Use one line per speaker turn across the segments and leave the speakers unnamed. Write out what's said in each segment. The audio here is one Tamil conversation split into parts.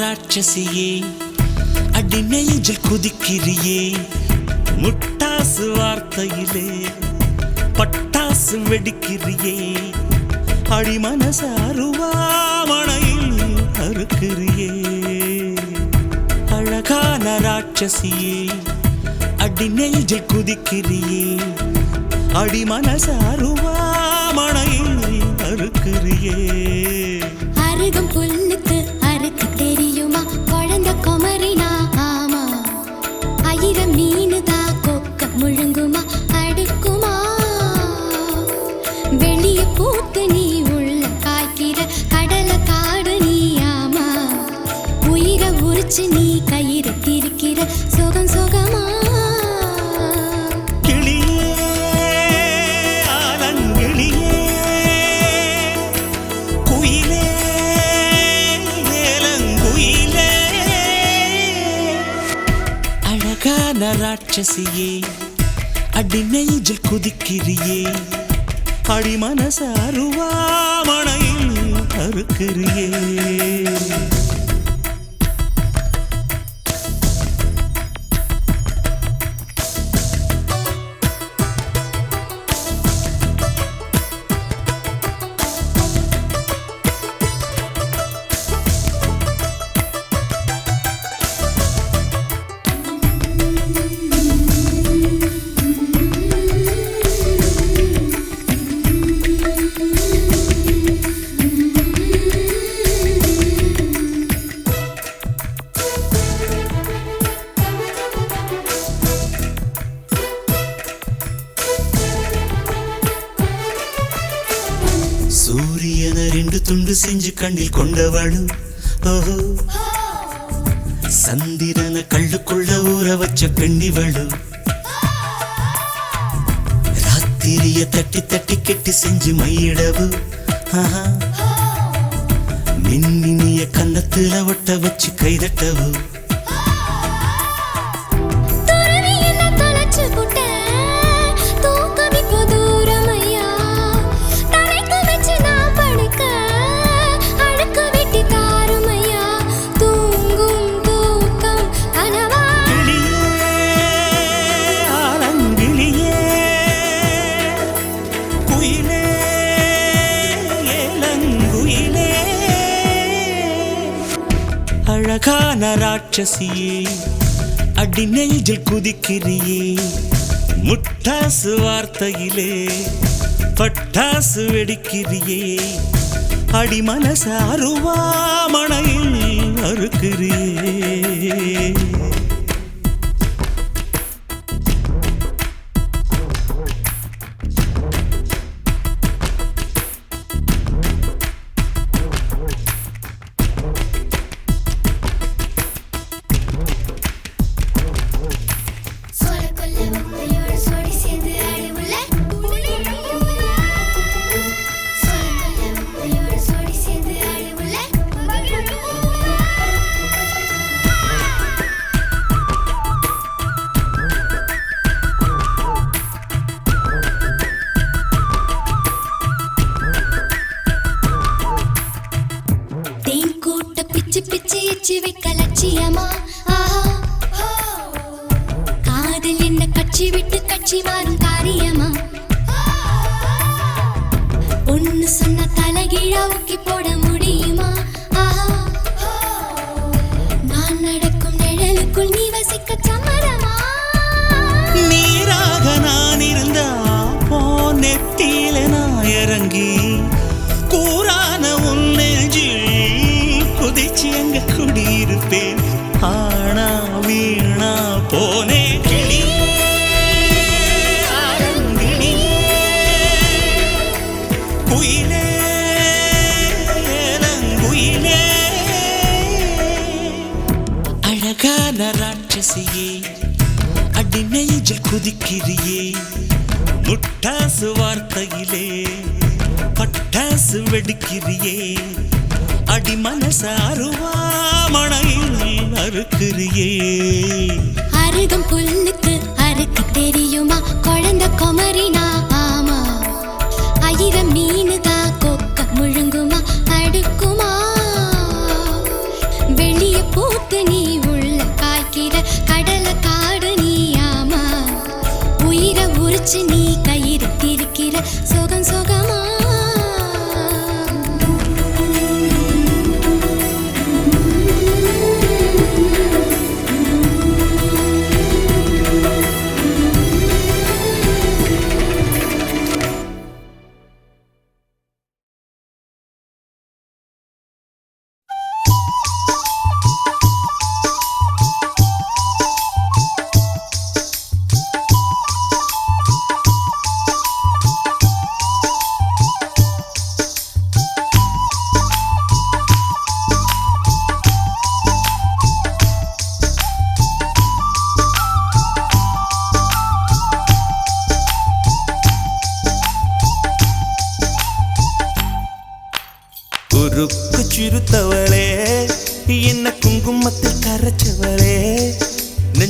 ராட்சசியே அடி நெஞ்சில் குதிக்கிறியே முட்டாசு வார்த்தையிலே பட்டாசு வெடிக்கிறியே அடி மனசு அருவாமணையில் அறுக்கிறியே அழகான ராட்சசியே அடி நெஞ்சில் குதிக்கிறியே அடி மனசு அருவாமணையில் அறுக்கிறியே
அருகம் புல்லுக்கு அறுக்க தெரியுமா குழந்த குமரினா ஆமா ஆயிரம் மீனுதா கொக்க முழுங்குமா அடுக்குமா வெளிய பூத்து நீ உள்ள காய்க்கிற கடல காடு நீ ஆமா உயிரை உரிச்சு நீ கயிறு திரிக்கிற சுகம் சுகமா
ராட்சசியே அடி நெஞ்சில் குதிக்கிறியே அடி மனசு அருவாமணையில் அறுக்கிறியே சூரியன ரெண்டு துண்டு செஞ்சு கண்ணில் கொண்டவளு ஓஹோ சந்திரன கள்ளுக்குள்ள ஊற வச்ச பெண்ணிவளு ராத்திரிய தட்டி தட்டி கெட்டி செஞ்சு மையிடவு மின்னினிய கன்னத்துல ஒட்ட வச்சு கைதட்டவு அழகான ராட்சசியே அடி நெஞ்சில் குதிக்கிறியே முட்டாசு வார்த்தையிலே பட்டாசு வெடிக்கிறியே அடி மனசு அருவாமணையில் அறுக்கிறியே
பிச்சு வைக்க லட்சியமா காதல் என்ன கட்சி விட்டு கட்சி மாறும் காரியமா ஒன்னு சொன்ன தலைகீழா ஊக்கி போட முடியுமா நான் நடக்கும் நிழலுக்குள் நீ வசிக்க சம்மதமா
நீராக நான் இருந்தா போ நெத்தியில நான் இறங்கி கூறான உன் நெஞ்சில் குதிச்சு எங்க குடியிருப்பேன் ஆனா வீணா போனே கிளி குயிலே குயிலே அழகான ராட்சசியே அடி நெஞ்சில் குதிக்கிறியே முட்டாசு வார்த்தையிலே பட்டாசு வெடிக்கிறியே அடி மனசு அருவாமணையில் அறுக்கிறியே
அருகம் புல்லுக்கு அறுக்க தெரியுமா குழந்த குமரினா ஆமா ஆயிரம் மீனுதா கொக்க முழுங்குமா அடுக்குமா வெளிய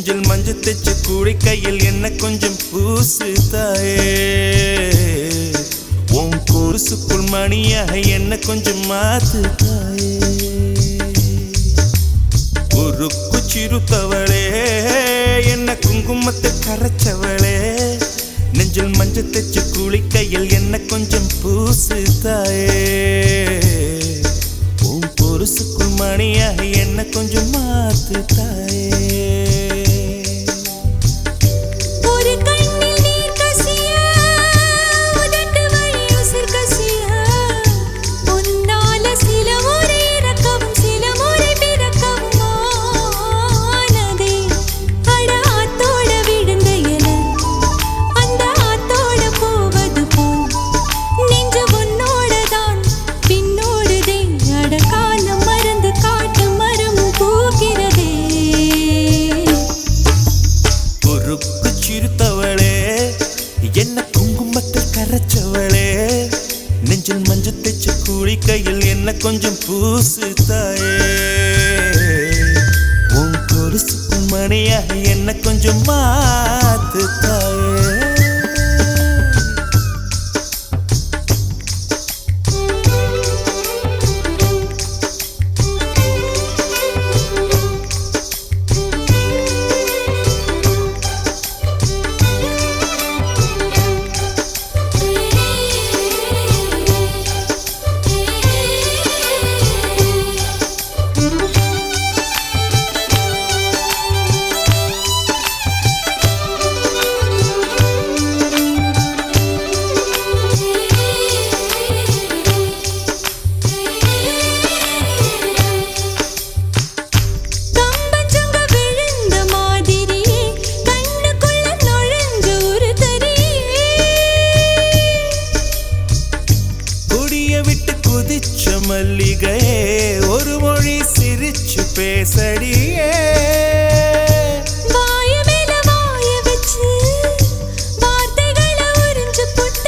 நெஞ்சில் மஞ்சள் தைச்சு கூடை கையில் என்ன கொஞ்சம் பூசு தாயே உன் கொலுசுக்குள் மணியாக என்ன கொஞ்சம் மாத்து தாயே உருக்கு சிறுத்தவளே என்ன குங்குமத்தை கரைச்சவளே நெஞ்சில் மஞ்சள் தைச்சு கூலி கையில் என்ன கொஞ்சம் பூசு தாயே உன் பொருசுக்குள் மணியாக என்ன கொஞ்சம் மாத்து தாயே என்ன குங்குமத்தில் கரைச்சவளே நெஞ்சில் மஞ்சள் தைச்ச கூலி கையில் என்ன கொஞ்சம் பூசு தாயே உன் கொலுசுக்குள் மணியாக என்ன கொஞ்சம் மாத்து தாயே மல்லிகையே ஒரு மொழி சிரிச்சு பேசடியே
வாய மேல வாய வச்சு வார்த்தைகளை உறிஞ்சு புட்ட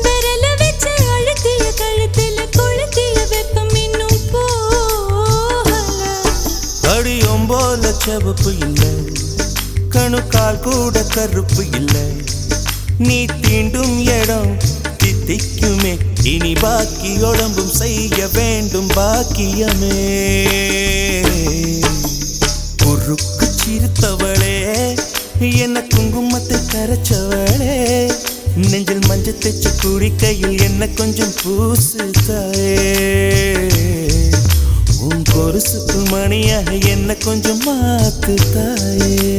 விரல வச்சு அழுத்திய கழுத்துல கொளுத்திய வெப்பம் இன்னும் போகல
அடியும் போல செவப்பு இல்லை கணுக்கால் கூட கருப்பு இல்லை நீ தீண்டும் இடம் தித்திக்குமே இனி பாக்கி உடம்பும் செய்ய வேண்டும் பாக்கியமே குறுக்கு சிரித்தவளே என்ன குங்குமத்தை கரைச்சவளே நெஞ்சில் மஞ்சள் தைச்சு கூடி கையில் என்ன கொஞ்சம் பூசு தாயே உன் கொலுசுக்குள் மணியாக என்ன கொஞ்சம் மாத்து தாயே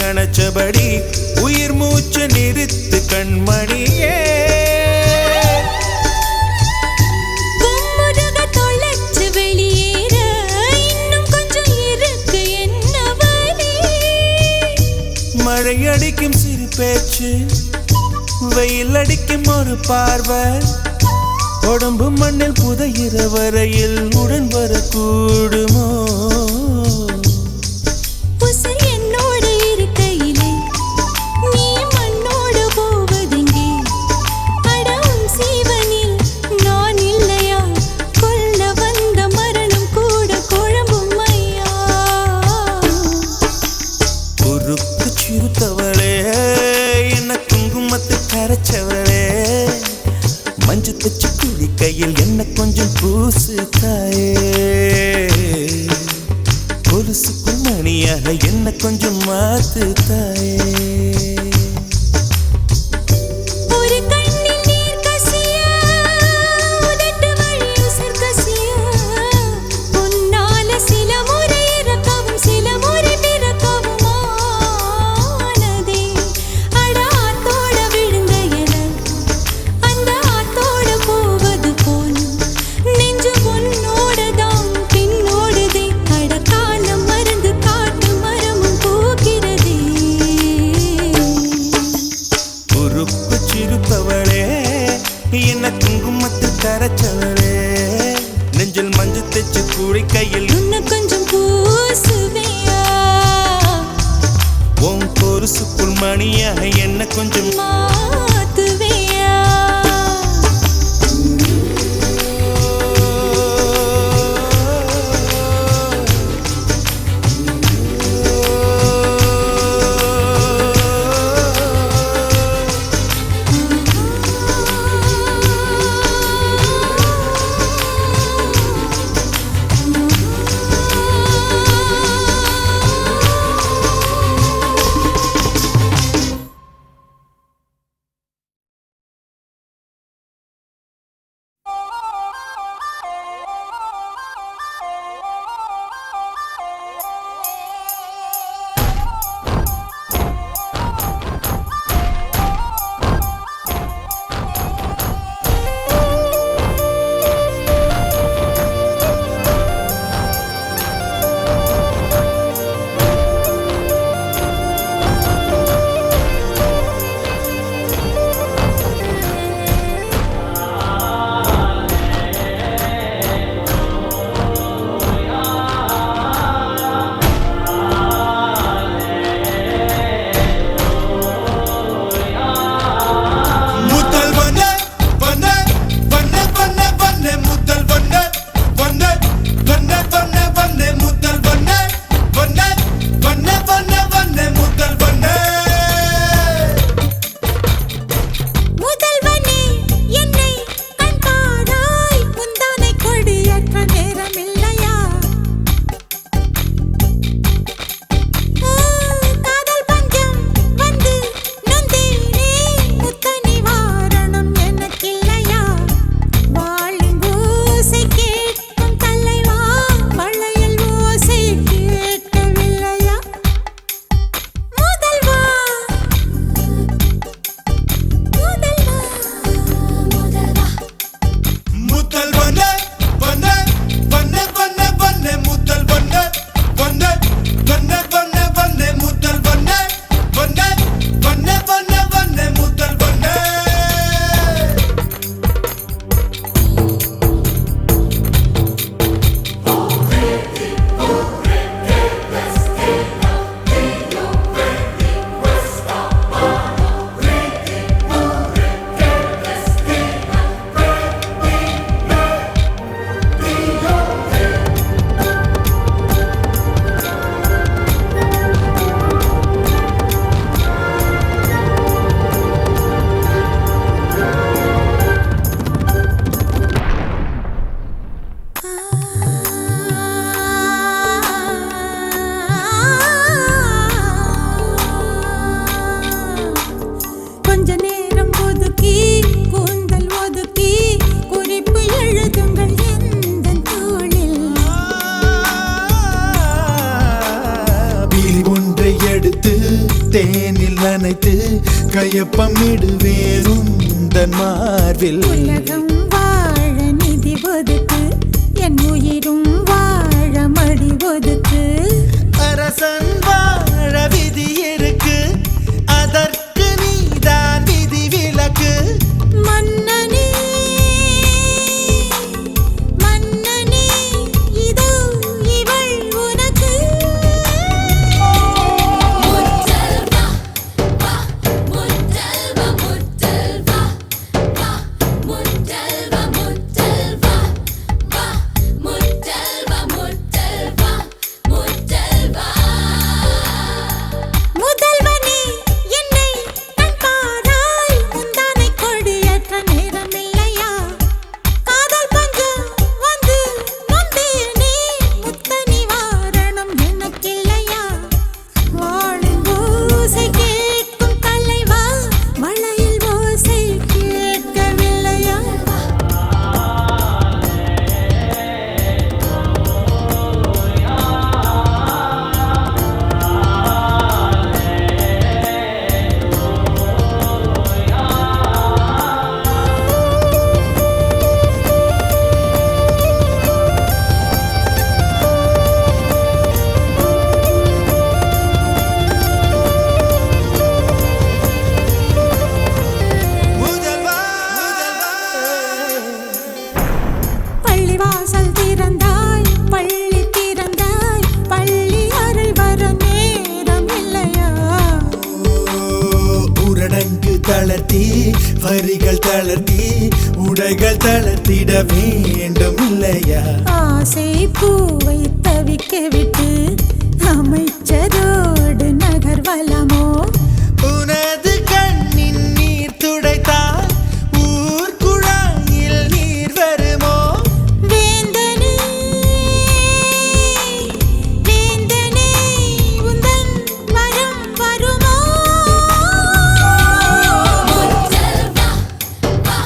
அணைச்சபடி உயிர் மூச்சு நிறுத்து கண்மணியே
கும்முருக தொலைச்சு வெளியேற இன்னும் கொஞ்சம் இருக்கு என்ன வழி
மழை அடிக்கும் சிறு பேச்சு வெயில் அடிக்கும் ஒரு பார்வை உடம்பு மண்ணில் புதையிற வரையில் உடன் வரக்கூடுமோ மஞ்சள் தைச்சு கூலி கையில் என்ன கொஞ்சம் பூசு தாயே கொலுசுக்குள் மணியாக என்ன கொஞ்சம் மாத்து தாயே குளிக்கையில்
இன்னும் கொஞ்சம் பூசுவியா
உன் பொருசுக்குள் மணியாக என்ன கொஞ்சம்
மாத்துவியா
தேனில் நனைத்து கையப்பமிடுவேனும் தன் மார்பில்
உலகம் வாழ நிதி ஒதுக்கு என் உயிரும் வாழ மடி ஒதுக்கு
அரசன் வாழ விதி இருக்கு அதற்கு நீதான் விதி விலக்கு
மன்னனே மன்னனே இதோ இவள் உனக்கு
தளர்த்தி வரிகள் தளர்த்தி உடைகள் தளர்த்திட வேண்டும் இல்லையா?
ஆசை பூவை தவிக்க விட்டு அமைச்சரோடு நகர்வலமோ?
உனது கண்ணின் நீர் துடைத்தால் ஊர் குழாயில் நீர் வருமோ?
வேந்தனே வேந்தனே உந்தன் வரம் வருமோ?
முத்தல்வா வா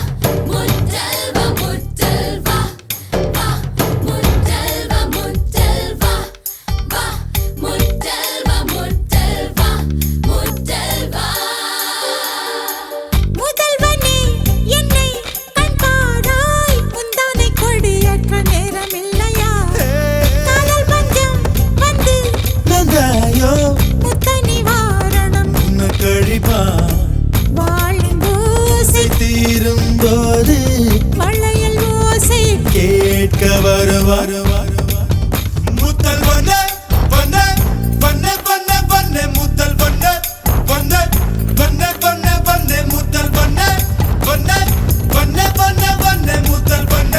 முத்தல்வா முத்தல்வா வா முத்தல்வா முத்தல்வா வா முத்தல்வா முத்தல்வா முத்தல்வா
முதல்வனே என்னை கண்பாராய் முந்தானை கொடியேற்ற நேரமில்லையா? காதல் பஞ்சம் வந்து
நந்தாயோ
முத்த நிவாரணம்
கழிப்பா
வாழும் ஓசை
தீரும் போது
வளையல் ஓசை
கேட்க வருவார் முத்தல் வண்ண வண்ண வண்ண வண்ண வண்ண முத்தல் வண்ண வண்ண வண்ண வண்ண வண்ண முத்தல் வண்ண வண்ண வண்ண வண்ண வண்ண முத்தல் வண்ண.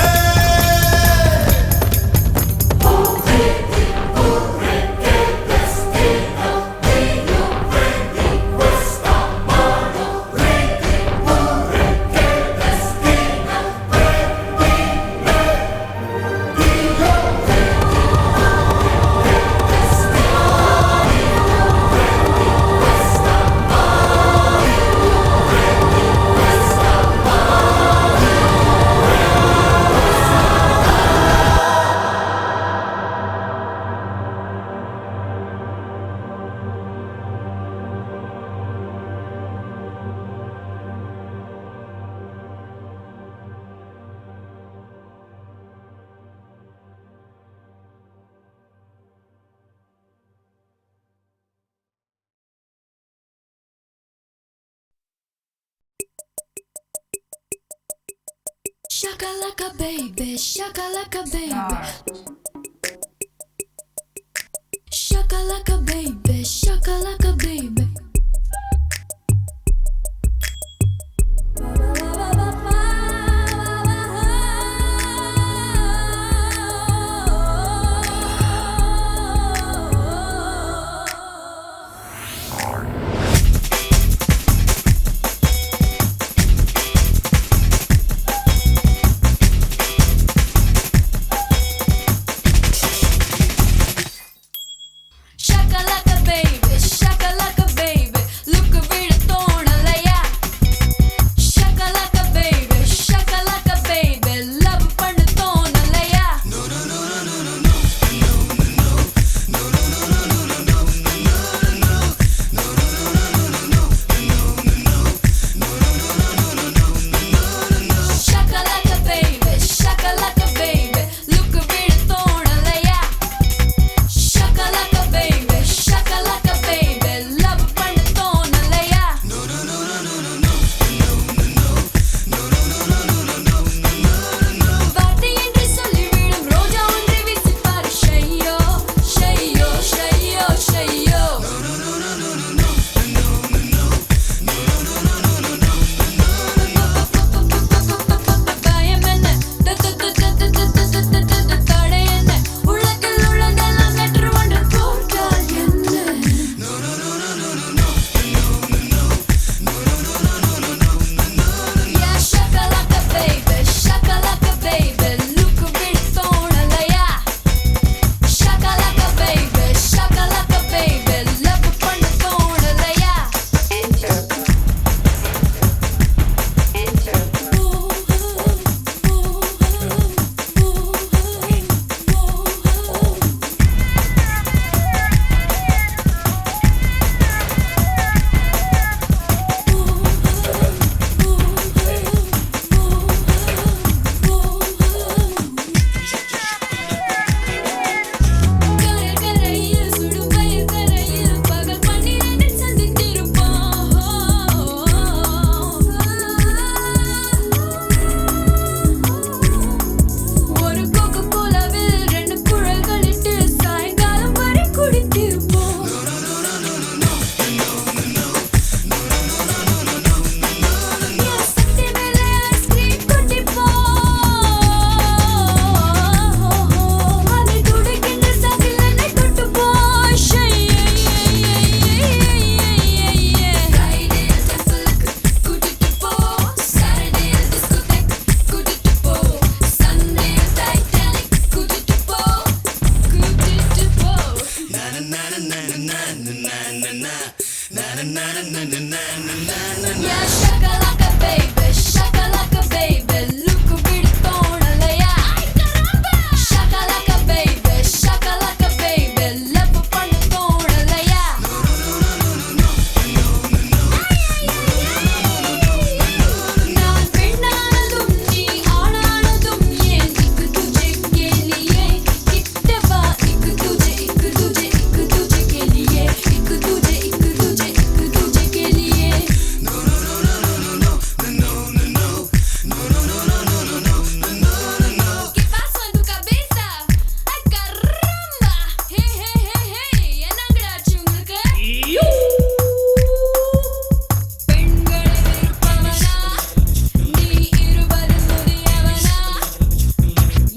Shakalaka baby, shakalaka baby. Shakalaka baby, shakalaka baby. Shakalaka baby, shakalaka Yeah, shakalaka baby, shakalaka baby, look bidtonalaya. Shakalaka baby, shakalaka baby, love pannatonalaya. நான் பெண்ணானதும் நீ ஆனானதும் ஏன் இக்கு துஜே के लिए कितने बा इक तुझे के लिए इक तुझे के लिए ¿Qué pasó en tu cabeza? ¡Ay, caramba! ¡Hey, hey, hey, hey! என்னங்கடாச்சு உங்களுக்கு? பெண்களை வெறுப்பவனா? நீ 20 முதியவனா?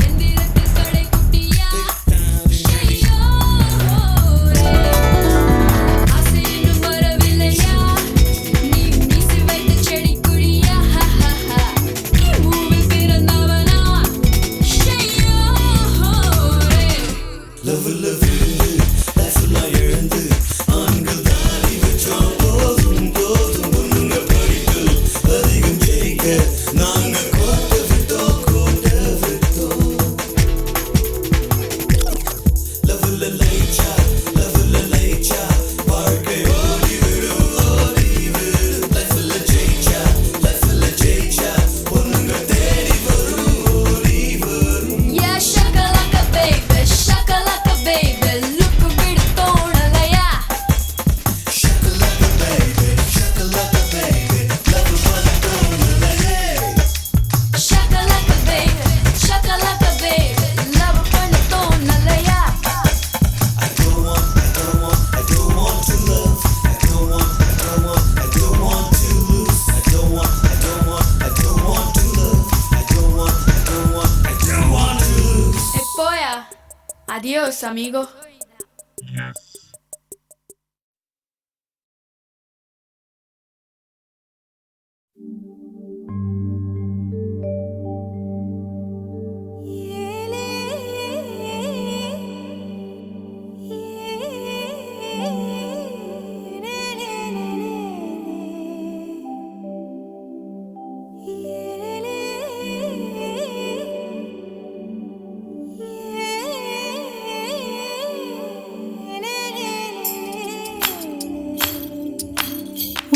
எந்திரத்தில் கடைக்குட்டியா? ஐயோ! ஆசை இன்னும் வரவில்லையா? நீ மீசை வைத்த செடிக்குழியா? நீ மூவில் பிறந்தவனா? ஐயோ! Yeah, shakalaka baby, look bidtonalaya. Shakalaka baby, love pannatonalaya. Poya, adiós, amigo.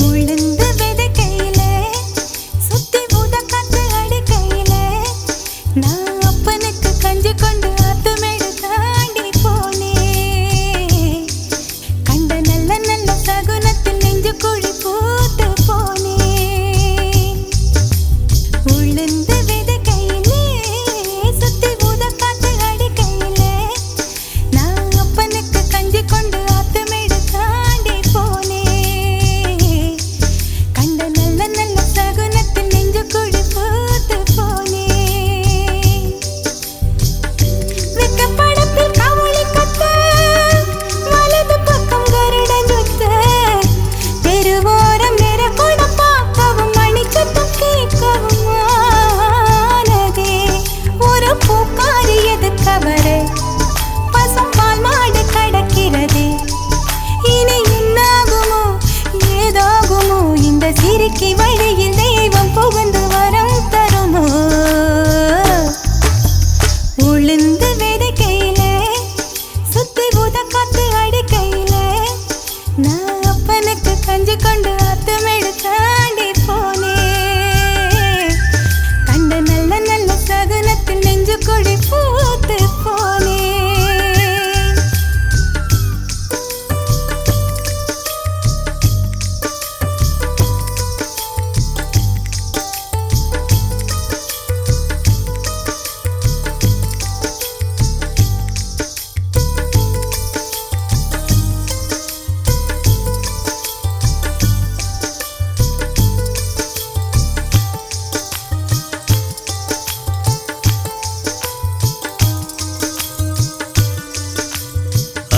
உளுந்து விதைக்கையிலே சுத்தி ஊதக்காத்து அடிக்கையிலே நான் அப்பனுக்கு கஞ்சி கொண்டு ஆத்துமேடு தாண்டி போனேன். கண்ட நல்ல நல்ல சகுனத்தில் நெஞ்சு குழி பூத்து போனேன். உளுந்து விதைக்கையிலே சுத்தி ஊதக்காத்து அடிக்கையிலே நான் அப்பனுக்கு கஞ்சி கொண்டு ஆத்துமேடு தாண்டி போனேன். கண்ட நல்ல நல்ல சகுனத்தில் நெஞ்சு குழி பூத்து போனேன். வெக்கப்படத்தில் கவளி கத்த வலது பக்கம் கருடன் சுத்த தெருவோரம் நெருக்கூட பார்க்கவும் மணிச்சத்தம் கேட்கவும் ஆனதே. ஒரு பூக்காரி எதுக்கவரே பசும் பால் மாடு கடக்கிறதே. இனி என்னாகுமோ ஏதாகுமோ இந்த சிரிக்கி வழியில் தெய்வம் புகுந்து வரம் தருமோ. உளுந்து விதைக்கையிலே சுத்தி ஊதக்காத்து அடிக்கையிலே நான் அப்பனுக்கு கஞ்சி கொண்டு ஆத்துமேடு தாண்டி போனேன். கண்ட நல்ல நல்ல சகுனத்தில் நெஞ்சு கொடி பூத்து போனேன்.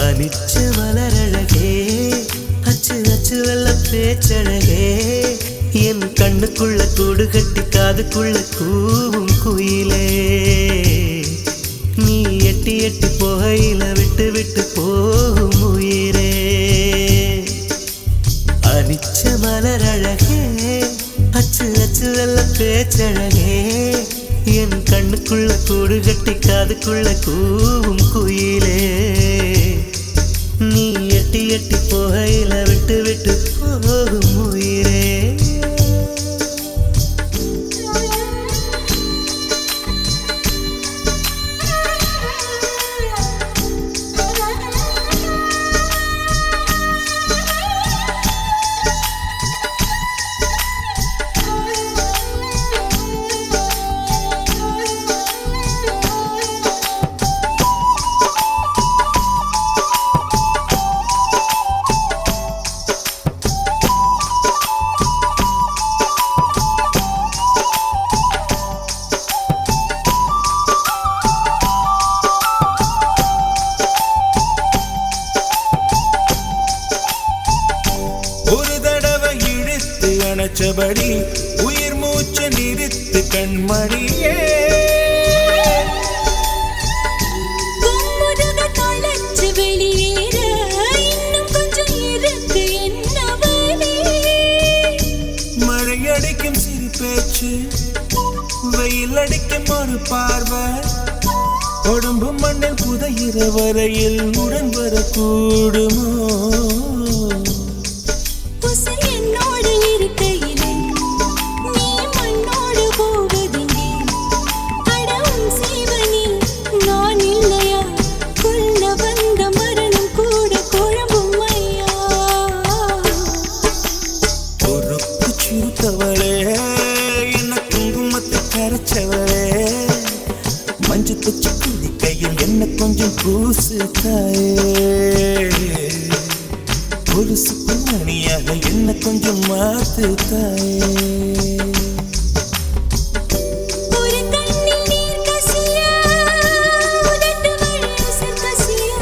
அனிச்ச மலரழகே அச்சு அச்சு வெள்ள பேச்சழகே என் கண்ணுக்குள்ள கூடு கட்டி காதுக்குள்ள கூவும் குயிலே நீ எட்டி எட்டி போகையில விட்டு விட்டு போகும் உயிரே பூச்சு வெள்ள பேச்சழகே என் கண்ணுக்குள்ள கூடு கட்டி காதுக்குள்ள கூவும் குயிலே நீ எட்டி எட்டி போகையில விட்டு விட்டு போகும் உயிரே
அணைச்சபடி உயிர் மூச்சு நிறுத்து கண்மணியே
வெளியேற இன்னும் கொஞ்சம் இருக்கு என்னவனே
மழை அடிக்கும் சிறு பேச்சு வெயில் அடிக்கும் ஒரு பார்வை உடம்பு மண்ணில் புதையிற வரையில் உடன் வரக்கூடுமோ
என்னோடு இருக்கையிலே நீ மண்ணோடு போவதில்லை அடவும் செய்வனில் நான் இல்லையா கொல்ல வந்த மரணம் கூட குழம்பும் ஐயா
பொறுப்பு சிறுத்தவளே என்ன குங்குமத்தை கரைச்சவளே மஞ்சு தச்சு குடி கையில் என்ன கொஞ்சம் பூசு தாயே ஒரு சுக்குமணியாக என்ன கொஞ்சம் மாத்து தாயே
ஒரு கண்ணில் நீர் கசியா உதட்டு வழியசர் கசியா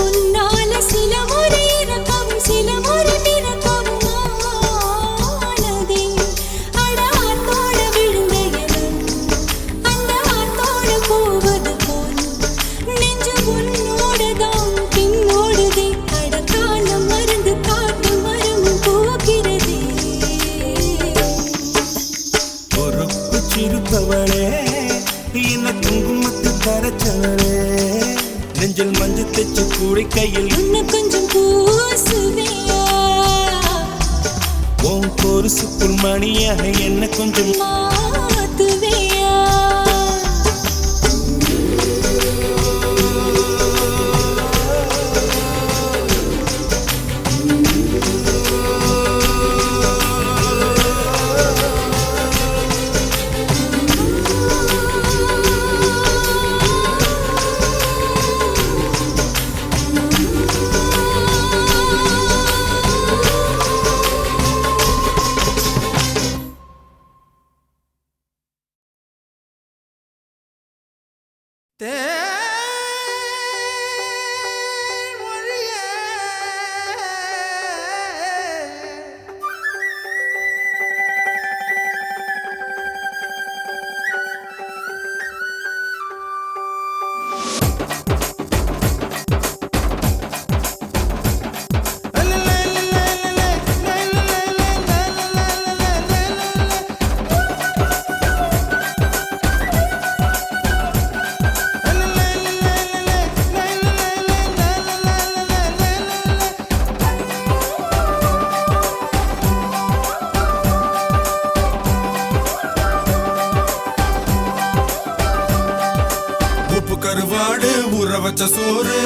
உன்னால சில முறை இறக்கவும் சில முறை பிறக்கவும் ஆனதே அட ஆத்தோட விழுந்த அந்த ஆத்தோட போவது போல் நெஞ்சு உன்னோட தான் பின்னோடுதே அடக்காலம் மருந்து காட்டு மரமும் போகிறதே
பொறுப்பு சிறுத்தவளே என்ன குங்குமத்தை கரைச்சவளே நெஞ்சில் மஞ்சு தச்சு கூடை கையில்
இன்னும் கொஞ்சம் பூசுவியா
உன் பொருசுக்குள் மணியாக என்ன கொஞ்சம்
மாத்துவியா
கருவாடு ஊற வச்ச சோறு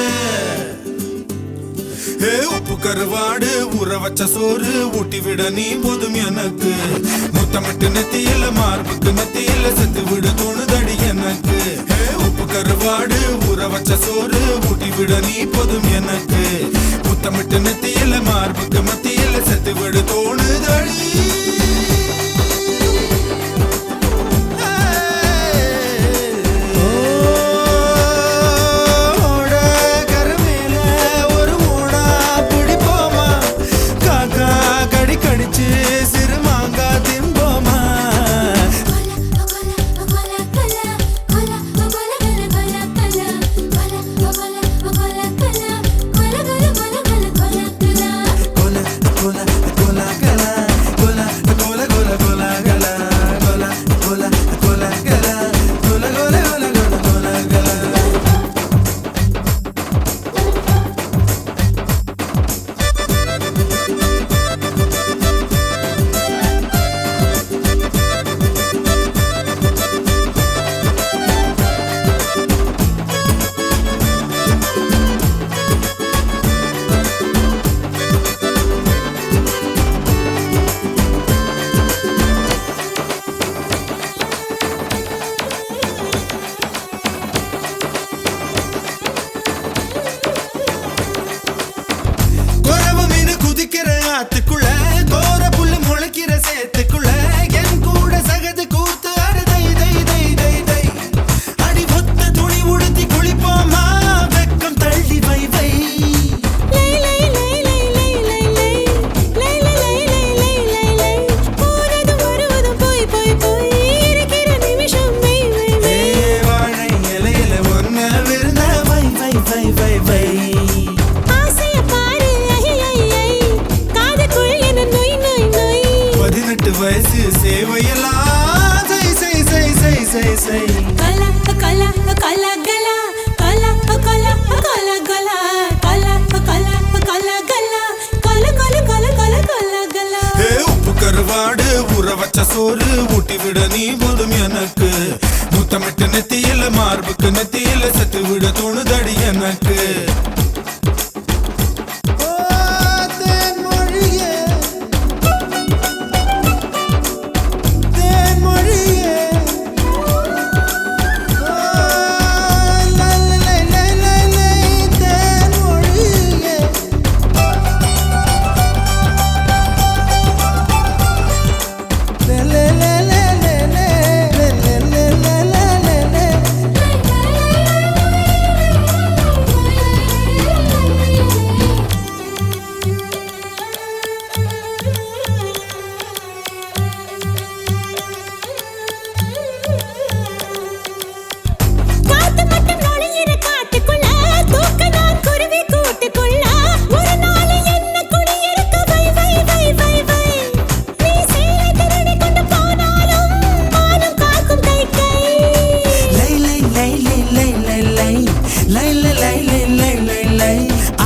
உப்பு கருவாடு ஊற வச்ச சோறு ஊட்டி விட நீ போதும் எனக்கு முத்தமிட்டு நெத்தியில மார்புக்கு நெத்தியில செத்து விட தோணுதடி எனக்கு உப்பு கருவாடு ஊற வச்ச சோறு ஊட்டி விட நீ போதும் எனக்கு முத்தமிட்டு நெத்தியில மார்புக்கு மத்தியில செத்து விட தோணுதடி வயசு சேவையெல்லாம் செய் செய் செய் செய் செய் செய்
கலா கலா கலா கலா கலா கலா கலா கலா கலா கலா கலா கலா கல கல கல கல கலா கலா
ஏ உப்பு கருவாடு ஊற வச்ச சோறு ஊட்டி விட நீ போதும் எனக்கு முத்தமிட்டு நெத்தியில மார்புக்கு நெத்தியில செத்து விட தோணுதடி எனக்கு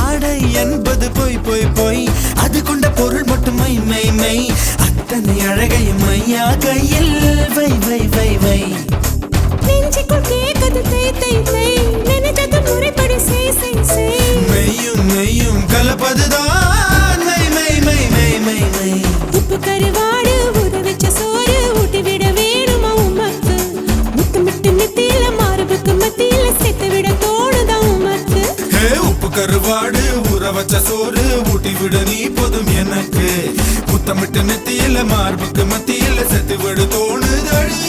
ஆடை என்பது போய் போய் போய் அது கொண்ட பொருள் மட்டும் மை மை மை அத்தனை அழகையும் மையா கையில் வை வை வை வை
நெஞ்சுக்குள் கேட்குது தை தை தை நினைச்சது முறைப்படி செய் செய் செய்
மெய்யும் மெய்யும் கலப்பதுதான் மை மை மை மை மை மை
உப்பு கருவாடு ஊற வச்ச சோறு ஊட்டி விட வேணுமா உமக்கு முத்தமிட்டு நெத்தியில மார்புக்கு மத்தியில சேர்த்து விட தோணுதா உமக்கு
ஏ உப்பு கருவாடு ஊற வச்ச சோறு ஊட்டி விட நீ போதும் எனக்கு முத்தமிட்டு நெத்தியில மார்புக்கு மத்தியில செத்து விட தோணுதடி